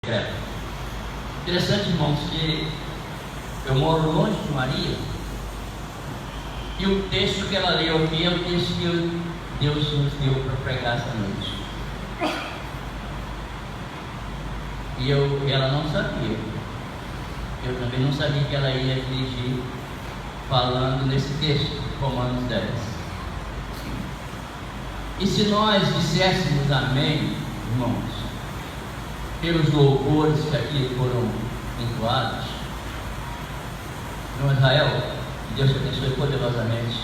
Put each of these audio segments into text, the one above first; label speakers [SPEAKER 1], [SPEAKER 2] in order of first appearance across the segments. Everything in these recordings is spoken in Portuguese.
[SPEAKER 1] secreto. Interessante, irmãos, que eu moro longe de Maria, e o texto que ela leu aqui é o texto que Deus nos deu para pregar essa noite. E ela não sabia. Eu também não sabia que ela ia dirigir falando nesse texto, Romanos 10. E se nós disséssemos amém, irmãos, pelos louvores que aqui foram entoados, irmão Israel, que Deus te abençoe poderosamente.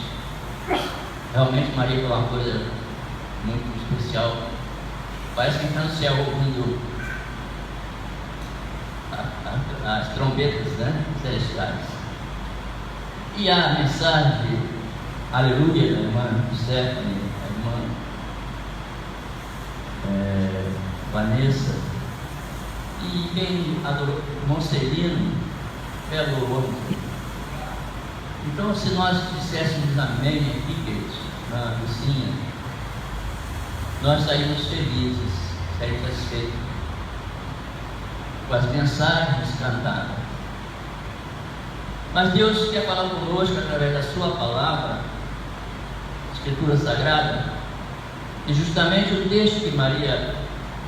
[SPEAKER 1] Realmente Maria foi uma coisa muito especial. Parece que está no céu ouvindo as trombetas, né, celestiais. E a mensagem, aleluia, da irmã Stephanie, a irmã Vanessa, e quem adorou, Moncelino, belo louvor. Então, se nós disséssemos amém aqui, queridos, na vizinha, nós saímos felizes, saímos satisfeitos com as mensagens cantadas. Mas Deus quer falar conosco através da sua palavra, Escritura Sagrada, e justamente o texto que Maria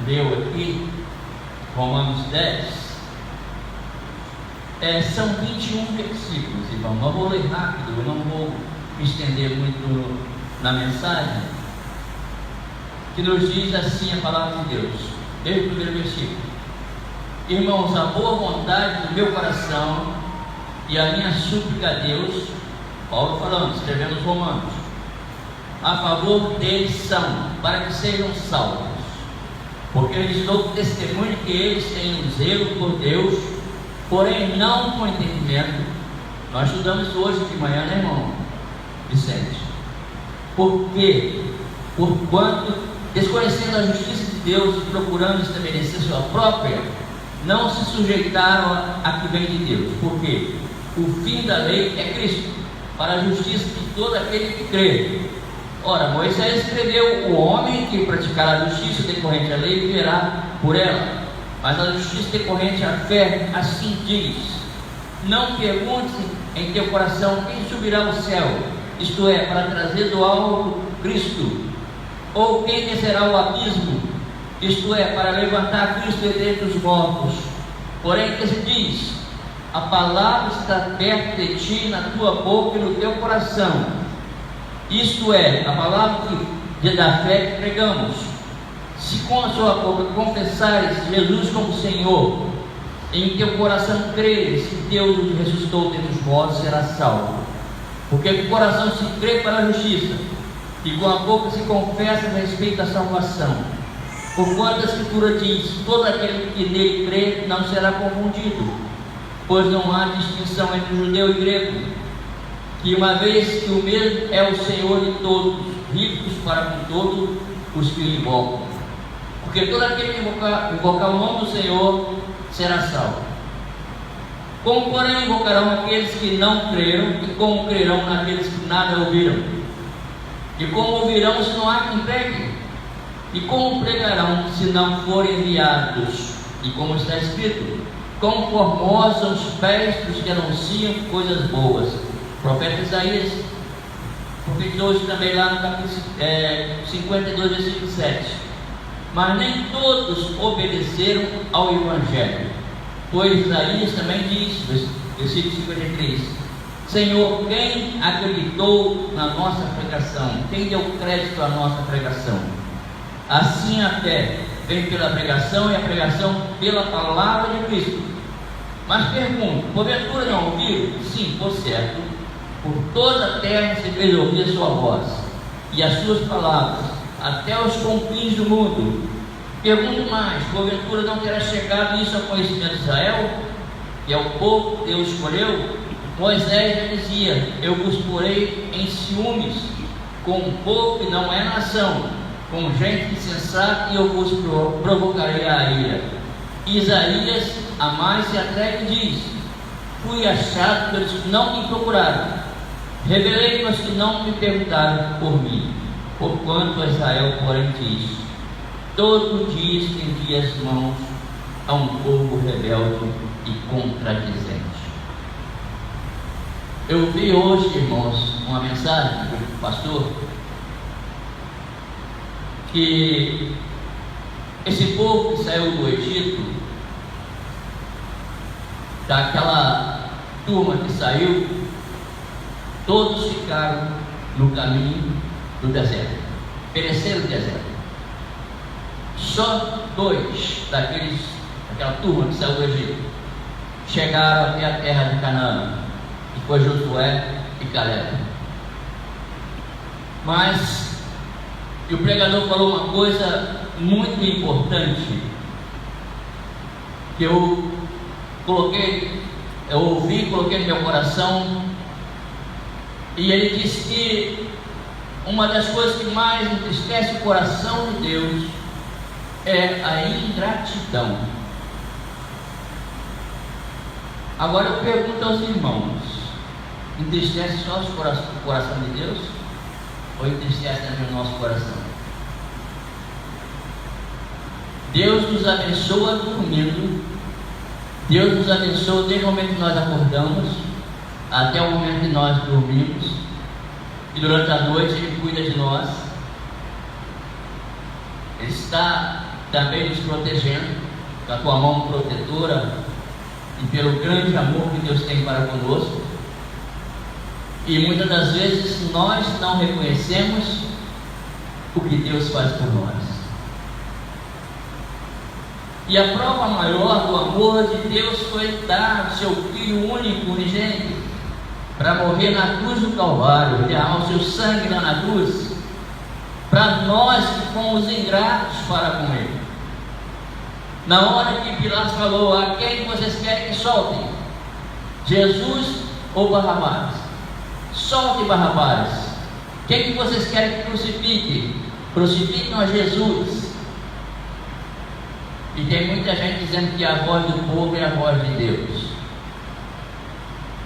[SPEAKER 1] leu aqui, Romanos 10, são 21 versículos, irmão. Eu vou ler rápido, eu não vou me estender muito na mensagem, que nos diz assim a palavra de Deus, desde o primeiro versículo: irmãos, a boa vontade do meu coração e a minha súplica a Deus, Paulo falando, escrevendo os Romanos, a favor deles são, para que sejam salvos, porque eu lhes dou testemunho que eles têm um zelo por Deus, porém não com entendimento. Nós estudamos hoje de manhã, né, irmão Vicente? Porque, porquanto, desconhecendo a justiça de Deus e procurando estabelecer sua própria, não se sujeitaram a que vem de Deus. Porque o fim da lei é Cristo, para a justiça de todo aquele que crê. Ora, Moisés escreveu: o homem que praticar a justiça decorrente à lei viverá por ela. Mas a justiça decorrente à fé, assim diz: não perguntes em teu coração quem subirá ao céu, isto é, para trazer do alto Cristo, ou quem descerá ao abismo, isto é, para levantar Cristo dentre os mortos. Porém, que se diz: a palavra está perto de ti, na tua boca e no teu coração. Isto é, a palavra da fé que pregamos. Se com a sua boca confessares Jesus como Senhor, em teu coração creres que Deus o ressuscitou dentre os mortos, será salvo. Porque com o coração se crê para a justiça, e com a boca se confessa a respeito da salvação. Porquanto a Escritura diz: todo aquele que nele crê não será confundido, pois não há distinção entre judeu e grego, que uma vez que o mesmo é o Senhor de todos, ricos para com todos os que o invocam. Porque todo aquele que invocar o nome do Senhor será salvo. Como, porém, invocarão aqueles que não creram, e como crerão naqueles que nada ouviram? E como ouvirão se não há quem pregue? E como pregarão se não forem enviados? E como está escrito: quão formosos são os pés dos que anunciam coisas boas. O profeta Isaías profetizou isso também lá no capítulo 52, versículo 7. Mas nem todos obedeceram ao Evangelho, pois Isaías também diz, versículo 53: Senhor, quem acreditou na nossa pregação? Quem deu crédito à nossa pregação? Assim a fé vem pela pregação, e a pregação pela palavra de Cristo. Mas pergunto: porventura não ouviram? Sim, por certo, por toda a terra se fez ouvir a sua voz, e as suas palavras, até os confins do mundo. Pergunto mais: porventura não terá chegado isso ao conhecimento de Israel, que é o povo que Deus escolheu? Moisés já dizia: eu vos porei em ciúmes com um povo que não é nação, com gente insensata, e eu vos provocarei a ira. Isaías, a mais se atreve, diz: fui achado pelos que não me procuraram, revelei para os que não me perguntaram por mim. Porquanto a Israel, porém, diz: todo dia estendia as mãos a um povo rebelde e contradizente. Eu vi hoje, irmãos, uma mensagem do pastor, que esse povo que saiu do Egito, daquela turma que saiu, todos ficaram no caminho do deserto, pereceram o deserto. Só 2 daquela turma que saiu do Egito chegaram até a terra de Canaã, que foi Josué e Caleb. Mas o pregador falou uma coisa muito importante, que eu ouvi, coloquei no meu coração, e ele disse que uma das coisas que mais entristece o coração de Deus é a ingratidão. Agora eu pergunto aos irmãos: entristece só o coração de Deus? Ou entristece também o nosso coração? Deus nos abençoa dormindo. Deus nos abençoa desde o momento que nós acordamos até o momento que nós dormimos. E durante a noite Ele cuida de nós. Ele está também nos protegendo com a tua mão protetora e pelo grande amor que Deus tem para conosco. E muitas das vezes nós não reconhecemos o que Deus faz por nós. E a prova maior do amor de Deus foi dar o seu Filho único, unigênito, para morrer na cruz do Calvário, derramar o seu sangue lá na cruz, para nós que fomos ingratos para com Ele. Na hora que Pilatos falou: a quem vocês querem que soltem? Jesus ou Barrabás? Solte Barrabás. Quem que vocês querem que crucifique? Crucifiquem a Jesus. E tem muita gente dizendo que a voz do povo é a voz de Deus.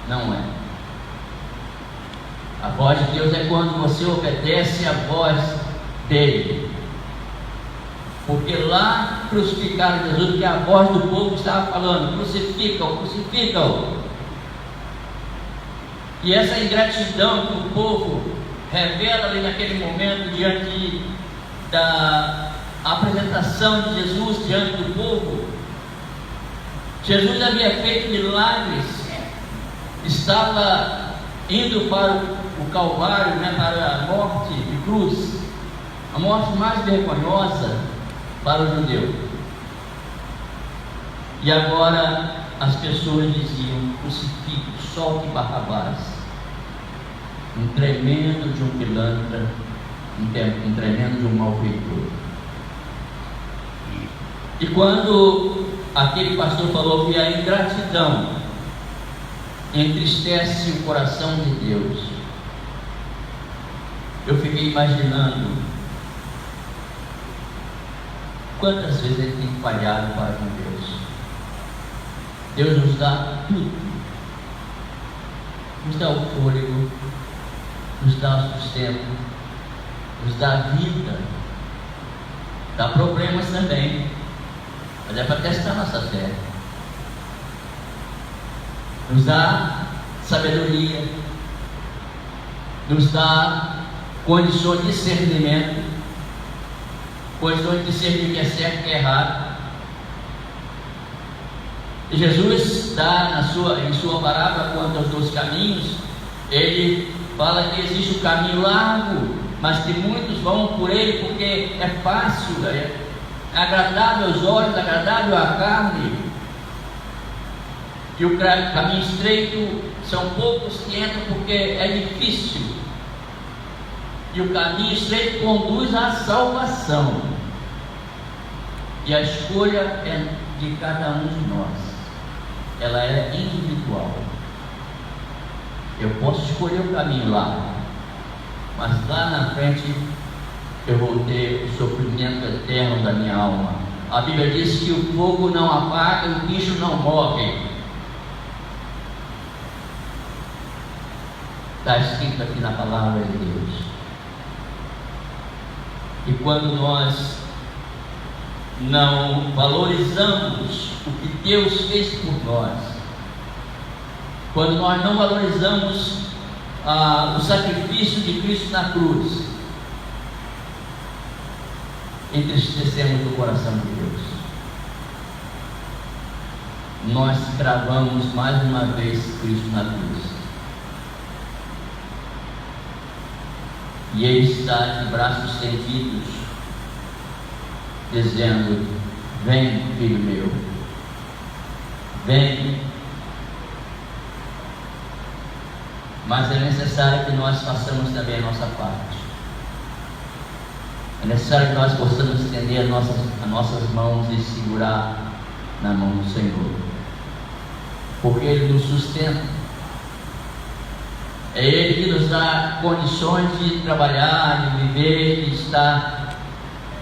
[SPEAKER 1] Não é. A voz de Deus é quando você obedece a voz dele. Porque lá crucificaram Jesus, porque a voz do povo estava falando: crucifica-o, crucifica-o. E essa ingratidão que o povo revela ali naquele momento, diante da apresentação de Jesus diante do povo. Jesus havia feito milagres, estava indo para o Calvário, para a morte de cruz, a morte mais vergonhosa para o judeu. E agora as pessoas diziam: crucifique, solte Barrabás. Um tremendo de um pilantra, um tremendo de um malfeitor. E quando aquele pastor falou que a ingratidão entristece o coração de Deus, eu fiquei imaginando quantas vezes ele tem falhado para com Deus. Deus nos dá tudo, nos dá o fôlego, nos dá o sustento, nos dá a vida, dá problemas também, mas é para testar nossa fé. Nos dá sabedoria, nos dá condições de discernimento, condições de discernir o que é certo e o que é errado. E Jesus dá em sua parábola quanto aos 2 caminhos, ele fala que existe um caminho largo, mas que muitos vão por ele porque é fácil, é agradável aos olhos, agradável à carne. E o caminho estreito são poucos que entram porque é difícil. E o caminho estreito conduz à salvação. E a escolha é de cada um de nós. Ela é individual. Eu posso escolher o caminho lá, mas lá na frente eu vou ter o sofrimento eterno da minha alma. A Bíblia diz que o fogo não apaga, o bicho não morre. Está escrito aqui na palavra de Deus. E quando nós não valorizamos o que Deus fez por nós, quando nós não valorizamos o sacrifício de Cristo na cruz, entristecemos o coração de Deus. Nós cravamos mais uma vez Cristo na cruz, e Ele está de braços estendidos, dizendo: vem, filho meu, vem. Mas é necessário que nós façamos também a nossa parte. É necessário que nós possamos estender as nossas mãos e segurar na mão do Senhor, porque Ele nos sustenta. É Ele que nos dá condições de trabalhar, de viver, de estar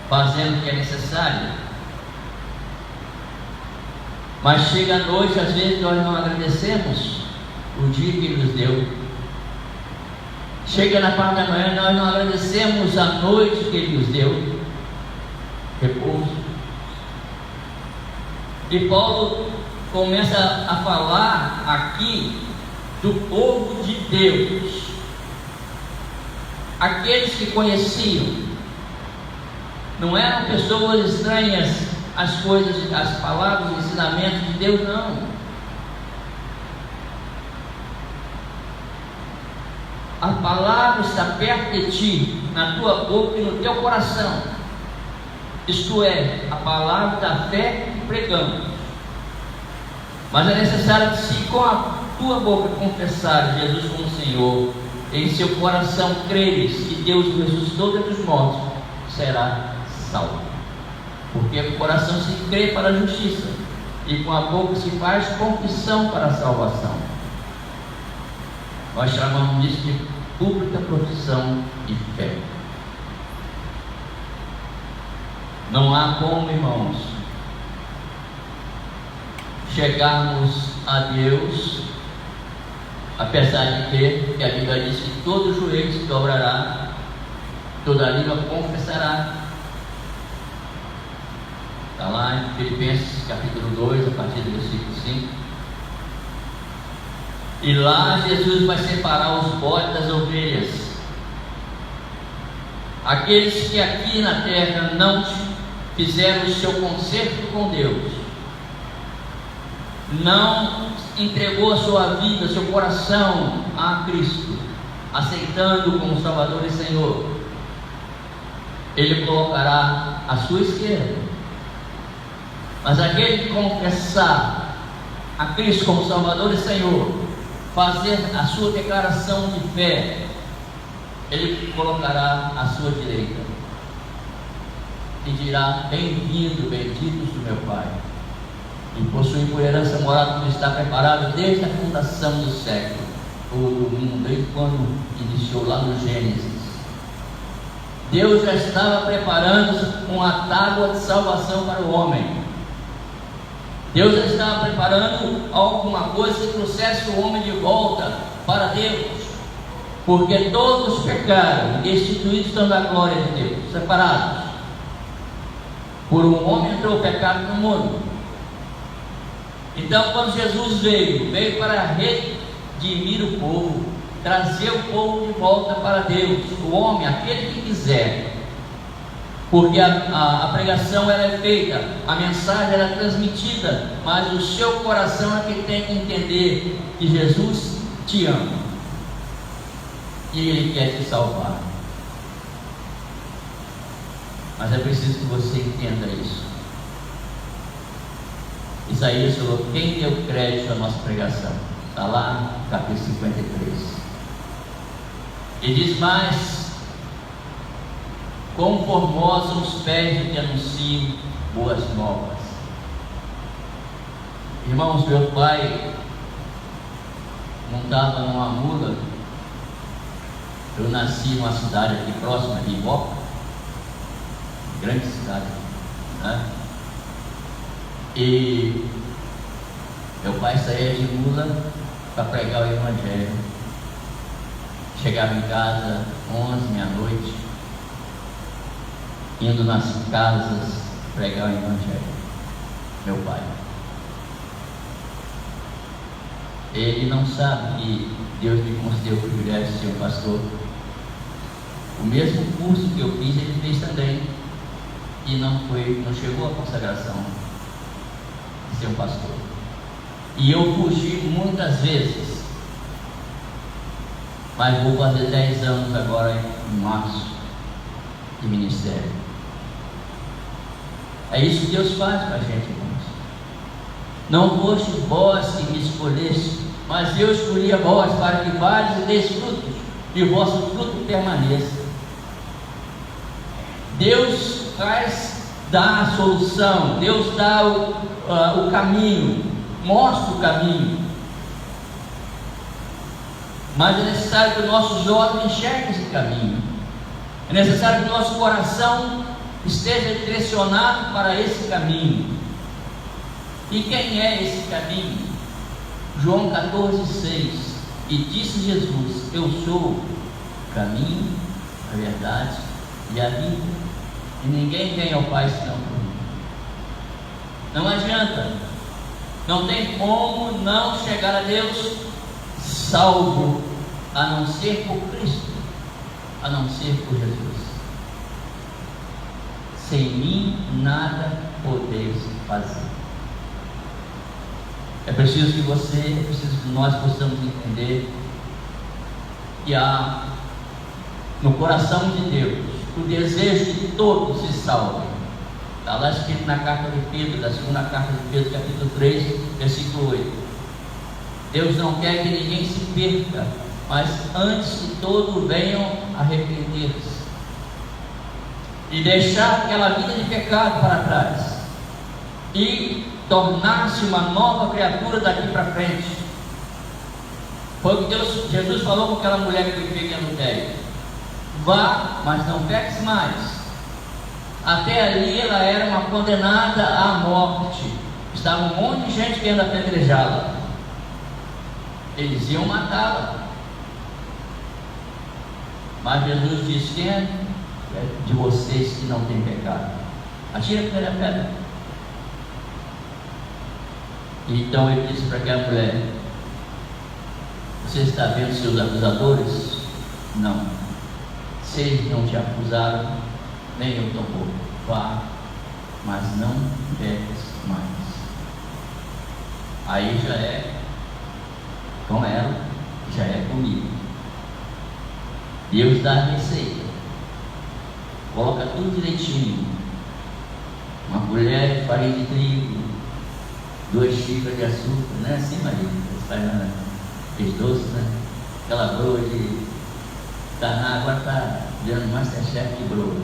[SPEAKER 1] fazendo o que é necessário. Mas chega a noite, às vezes nós não agradecemos o dia que Ele nos deu. Chega na parte da manhã, nós não agradecemos a noite que Ele nos deu, repouso. E Paulo começa a falar aqui do povo de Deus, aqueles que conheciam, não eram pessoas estranhas às coisas, às palavras, os ensinamentos de Deus, não. A palavra está perto de ti, na tua boca e no teu coração. Isto é, a palavra da fé que pregamos. Mas é necessário que, se com a tua boca confessares Jesus como Senhor, em seu coração creres que Deus o ressuscitou dentre os mortos, será salvo. Porque com o coração se crê para a justiça, e com a boca se faz confissão para a salvação. Nós chamamos isso de pública profissão de fé. Não há como, irmãos, chegarmos a Deus, apesar de que a Bíblia diz que todo joelho se dobrará, toda língua confessará. Está lá em Filipenses capítulo 2, a partir do versículo 5. E lá Jesus vai separar os bodes das ovelhas. Aqueles que aqui na terra não fizeram o seu concerto com Deus, não entregou a sua vida, seu coração a Cristo, aceitando como Salvador e Senhor, Ele colocará à sua esquerda. Mas aquele que confessar a Cristo como Salvador e Senhor, fazer a sua declaração de fé, Ele colocará à sua direita e dirá: bem-vindo, benditos do meu Pai, e possui por herança morada que está preparado desde a fundação do século, ou do mundo, desde quando iniciou lá no Gênesis. Deus já estava preparando uma tábua de salvação para o homem. Deus já estava preparando alguma coisa que trouxesse o homem de volta para Deus, porque todos pecaram e destituídos estão da glória de Deus, separados. Por um homem entrou o pecado no mundo. Então, quando Jesus veio para redimir o povo, trazer o povo de volta para Deus, o homem, aquele que quiser. Porque a pregação ela é feita, a mensagem ela é transmitida, mas o seu coração é que tem que entender que Jesus te ama e Ele quer te salvar. Mas é preciso que você entenda isso. Isaías falou: quem deu crédito à nossa pregação? Está lá no capítulo 53. E diz mais: quão formosos os pés que anunciam boas novas. Irmãos, meu pai montava numa mula. Eu nasci numa cidade aqui próxima de Iboca, grande cidade, né? E meu pai saía de mula para pregar o Evangelho. Chegava em casa 11, meia-noite, indo nas casas pregar o Evangelho. Meu pai. Ele não sabe que Deus me concedeu o privilégio de ser um pastor. O mesmo curso que eu fiz, ele fez também. E não chegou à consagração de ser um pastor. E eu fugi muitas vezes. Mas vou fazer 10 anos agora em março de ministério. É isso que Deus faz com a gente, irmãos. Não foste vós que me escolheste, mas eu escolhi a vós para que vades e deis frutos, e o vosso fruto permaneça. Deus dá a solução, Deus dá o caminho, mostra o caminho. Mas é necessário que os nossos olhos enxerguem esse caminho. É necessário que o nosso coração esteja direcionado para esse caminho. E quem é esse caminho? João 14,6. E disse Jesus: eu sou o caminho, a verdade e a vida, e ninguém vem ao Pai senão por mim. Não adianta, não tem como não chegar a Deus salvo a não ser por Cristo, a não ser por Jesus. Sem mim nada podeis fazer. É preciso que nós possamos entender que há no coração de Deus o desejo de que todos se salvem. Está lá escrito na carta de Pedro, da segunda carta de Pedro, capítulo 3, versículo 8. Deus não quer que ninguém se perca, mas antes que todos venham arrepender-se e deixar aquela vida de pecado para trás e tornar-se uma nova criatura daqui para frente. Foi o que Jesus falou com aquela mulher que foi pega em adultério: vá, mas não peques mais. Até ali ela era uma condenada à morte. Estava um monte de gente querendo apedrejá-la. Eles iam matá-la. Mas Jesus disse: quem é de vocês que não tem pecado? Atira a primeira pedra. Então ele disse para aquela mulher: você está vendo seus acusadores? Não. Se eles não te acusaram, nem eu tampouco. Vá, mas não peques mais. Aí já é com ela, já é comigo. Deus dá a receita, coloca tudo direitinho. Uma colher de farinha de trigo, 2 xícaras de açúcar, não é assim, Maria? Você faz fez doce, né? Aquela broa de Caná, agora está virando Masterchef de broa.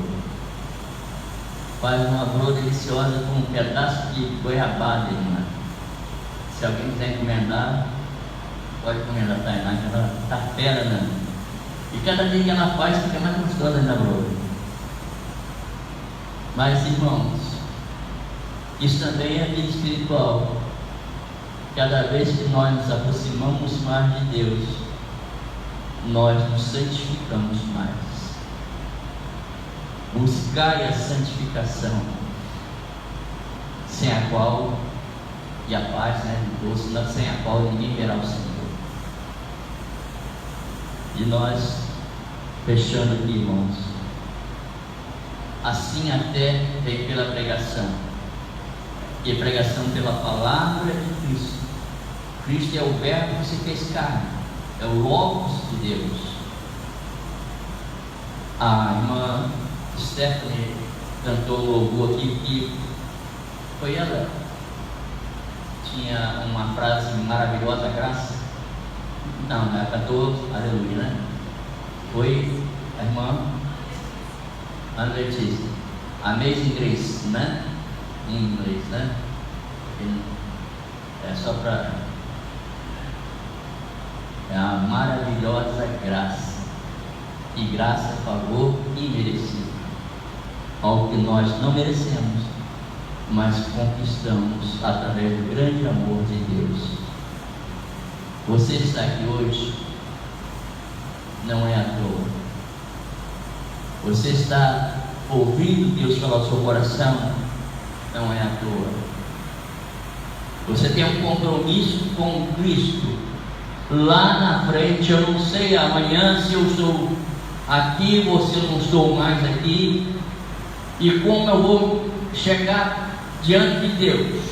[SPEAKER 1] Faz uma broa deliciosa com um pedaço de goiabada, irmã. Se alguém quiser encomendar, pode encomendar a Tainá, que ela está fera, né? E cada dia que ela faz, fica mais gostosa ainda a broa. Mas, irmãos, isso também é vida espiritual. Cada vez que nós nos aproximamos mais de Deus, nós nos santificamos mais. Buscai a santificação, sem a qual, e a paz, né, de Deus, sem a qual ninguém verá o Senhor. E nós, fechando aqui, irmãos, assim até vem pela pregação, e a pregação pela palavra de Cristo. Cristo é o verbo que se fez carne, é o Logos de Deus. A irmã Stephanie cantou louvor aqui, que foi ela, tinha uma frase maravilhosa, graça. Não, ela cantou aleluia, né? Foi a irmã Ana Letícia, Amazing Grace, né? Em inglês, né? É só para... é a maravilhosa graça, e graça, favor imerecido, algo que nós não merecemos, mas conquistamos através do grande amor de Deus. Você está aqui hoje não é à toa. Você está ouvindo Deus falar ao seu coração não é à toa. Você tem um compromisso com Cristo. Lá na frente, eu não sei amanhã se eu estou aqui ou se eu não estou mais aqui, e como eu vou chegar diante de Deus.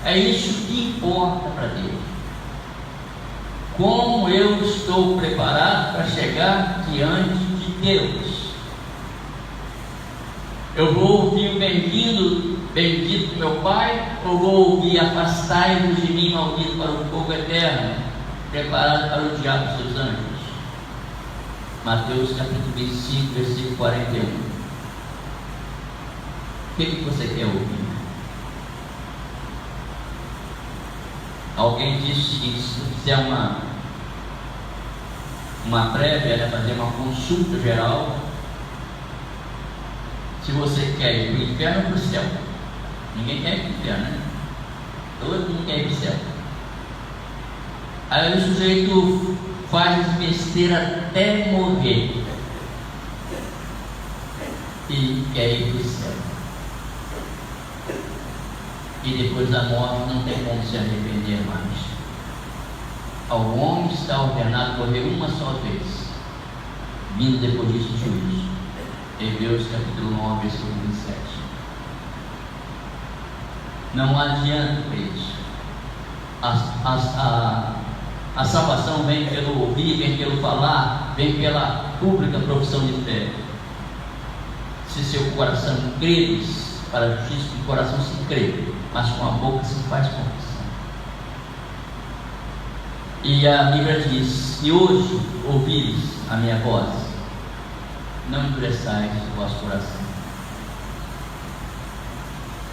[SPEAKER 1] É isso que importa para Deus. Como eu estou preparado para chegar diante de Deus? Eu vou ouvir o bem-vindo, bendito do meu Pai, ou vou ouvir afastai-vos de mim, maldito, para o fogo eterno, preparado para o diabo e seus anjos? Mateus capítulo 25, versículo 41. O que você quer ouvir? Alguém disse o seguinte: se você fizer uma prévia, fazer uma consulta geral, se você quer ir para o inferno ou para o céu. Ninguém quer ir para o inferno, né? Todo mundo quer ir para o céu. Aí o sujeito faz besteira até morrer e quer ir para o céu. E depois da morte não tem como se arrepender mais. Ao homem está ordenado morrer uma só vez, vindo depois disso o juízo. Hebreus capítulo 9, versículo 27. Não adianta, queridos. A salvação vem pelo ouvir, vem pelo falar, vem pela pública profissão de fé. Se seu coração creres para a justiça, o coração se crê, mas com a boca se faz confissão. E a Bíblia diz: se hoje ouvires a minha voz, não endureçais o vosso coração.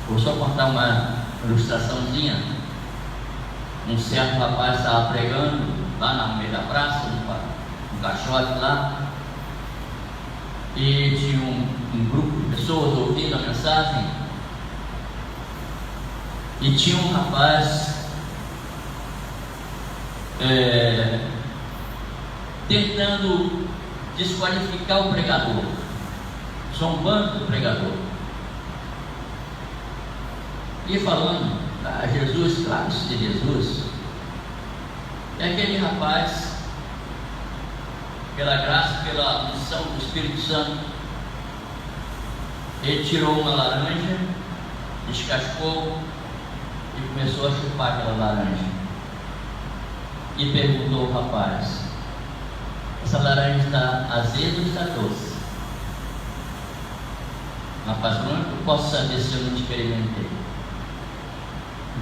[SPEAKER 1] Vou só contar uma ilustraçãozinha. Um certo rapaz estava pregando lá no meio da praça, um caixote lá, e tinha um grupo de pessoas ouvindo a mensagem, e tinha um rapaz tentando desqualificar o pregador, zombando do pregador, e falando: Jesus, claro, isso de Jesus. E aquele rapaz, pela graça, pela unção do Espírito Santo, ele tirou uma laranja, descascou e começou a chupar aquela laranja. E perguntou ao rapaz: essa laranja está azeda ou está doce? O rapaz falou: eu posso saber se eu não experimentei.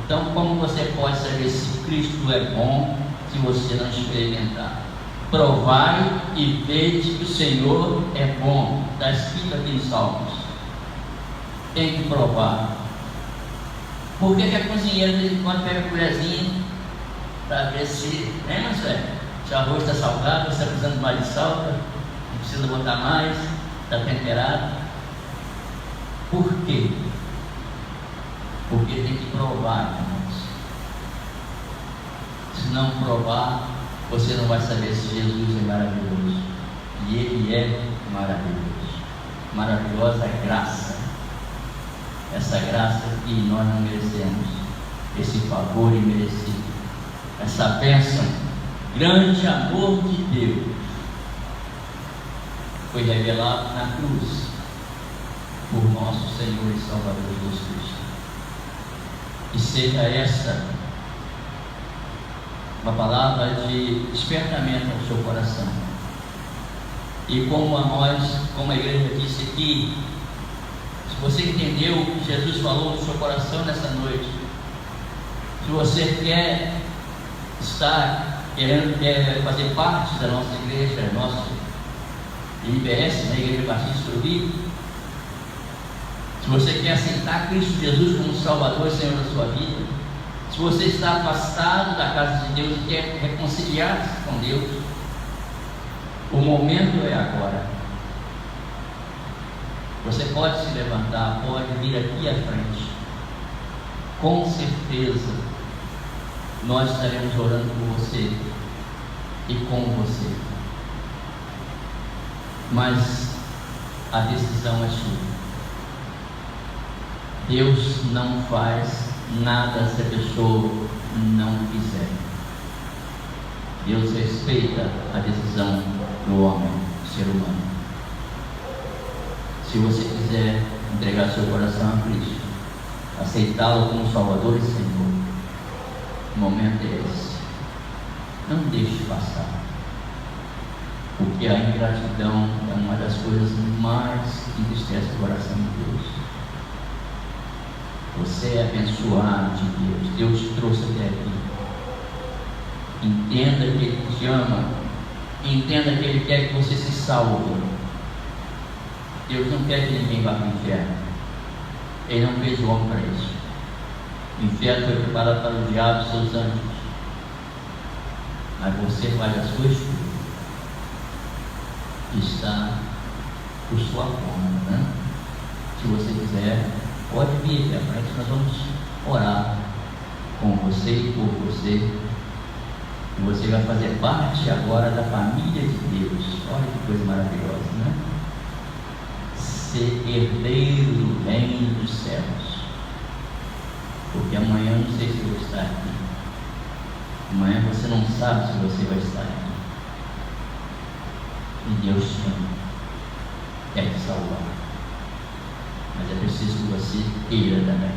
[SPEAKER 1] Então, como você pode saber se Cristo é bom se você não experimentar? Provai e vede que o Senhor é bom. Está escrito aqui em Salmos. Tem que provar. Por que a cozinheira de vez em quando pega a colherzinha para ver se, mas se o arroz está salgado, você está precisando mais de sal, não precisa botar mais, está temperado? Por quê? Porque tem que provar, irmãos. Se não provar, você não vai saber se Jesus é maravilhoso. E Ele é maravilhoso. Maravilhosa graça. Essa graça que nós não merecemos. Esse favor imerecido. Essa bênção. Grande amor de Deus. Foi revelado na cruz por nosso Senhor e Salvador Jesus Cristo. E seja essa uma palavra de despertamento ao seu coração. E como a nós, como a igreja disse aqui, se você entendeu o que Jesus falou no seu coração nessa noite, se você quer estar querendo fazer parte da nossa igreja, nosso IBS, na Igreja Batista do Rio, se você quer aceitar Cristo Jesus como Salvador e Senhor da sua vida, se você está afastado da casa de Deus e quer reconciliar-se com Deus, o momento é agora. Você pode se levantar, pode vir aqui à frente. Com certeza, nós estaremos orando por você e com você. Mas a decisão é sua. Deus não faz nada se a pessoa não quiser. Deus respeita a decisão do homem, do ser humano. Se você quiser entregar seu coração a Cristo, aceitá-lo como Salvador e Senhor, o momento é esse. Não deixe passar, porque a ingratidão é uma das coisas mais que entristece o coração de Deus. Você é abençoado de Deus. Deus te trouxe até aqui. Entenda que Ele te ama. Entenda que Ele quer que você se salve. Deus não quer que ninguém vá para o inferno. Ele não fez o homem para isso. O inferno foi preparado para o diabo e seus anjos. Mas você faz a sua escolha. Está por sua conta, né? Se você quiser, pode vir aqui à frente, nós vamos orar com você e por você. E você vai fazer parte agora da família de Deus. Olha que coisa maravilhosa, né? Ser herdeiro do reino dos céus. Porque amanhã não sei se eu vou estar aqui. Amanhã você não sabe se você vai estar aqui. E Deus te ama. Quer te salvar. Mas é preciso que você queira também.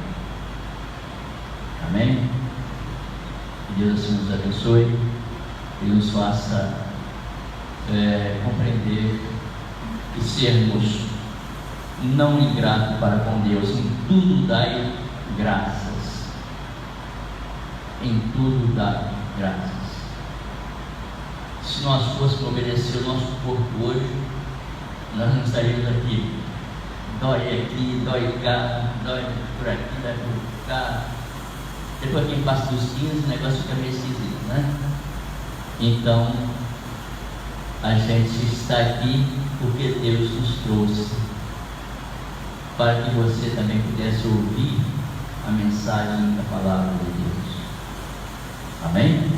[SPEAKER 1] Amém? Que Deus assim nos abençoe e nos faça compreender e sermos não ingratos para com Deus. Em tudo dai graças. Em tudo dai graças. Se nós fôssemos obedecer o nosso corpo hoje, nós não estaríamos aqui. Dói aqui, dói cá, dói por aqui, dói por cá. Depois que passa dos 15, o negócio fica meio esquisito, né? Então, a gente está aqui porque Deus nos trouxe para que você também pudesse ouvir a mensagem da palavra de Deus. Amém?